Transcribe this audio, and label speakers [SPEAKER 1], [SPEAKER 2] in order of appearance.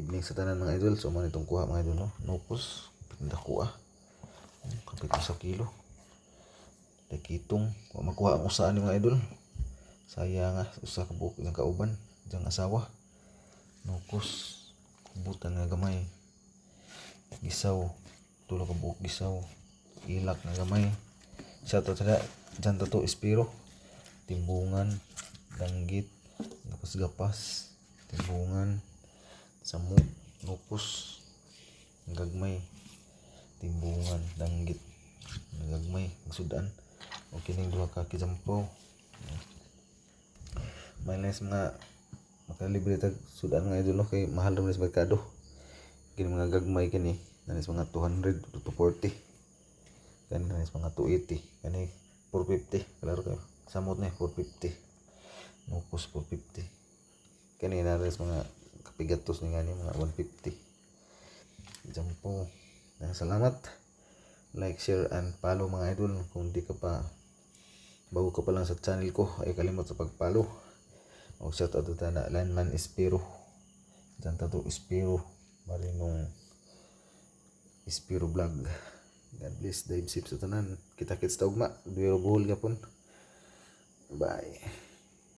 [SPEAKER 1] evening sa tanan mga idol. So man itong kuha mga idol, no? Nopos, pindakuha. Kapit sa kilo. Kitong, makuha ang usaan ni mga idol. Sayang nga, usa ka buok ng kauban, diyang asawa. Nopos, kubutan nga gamay. Gisaw, tulo ka buok gisaw. Ilak nga gamay. Shout out sa dyan to Espiro. Timbungan, danggit, gapas-gapas, timbungan, samok, nopos, gagmay, timbungan, danggit, gagmay, sudan. O kining duha ka kijampaw. May nice mga makalibre tag sudan nga idol, no? Kay mahal naman sa merkado. Kini mga gagmay kini, nanis mga 200 to 240. Kani nanis mga 280. Kani 450. Klaro kayo. Samot na 450. Nopos 450. Kani nanis mga kapigatos ni ngani mga 150. Jampo. Salamat. Like, share, and follow mga idol. Kung di ka pa bago ka pa lang sa channel ko, ay kalimot sa pag-follow. O shout out to na Landman Espiro. Diyan to Espiro. Marinong Espiro Vlog. God bless. Dive sip sa tanan. Kita-kits ta ugma. Duyo buhol gapon. Bye.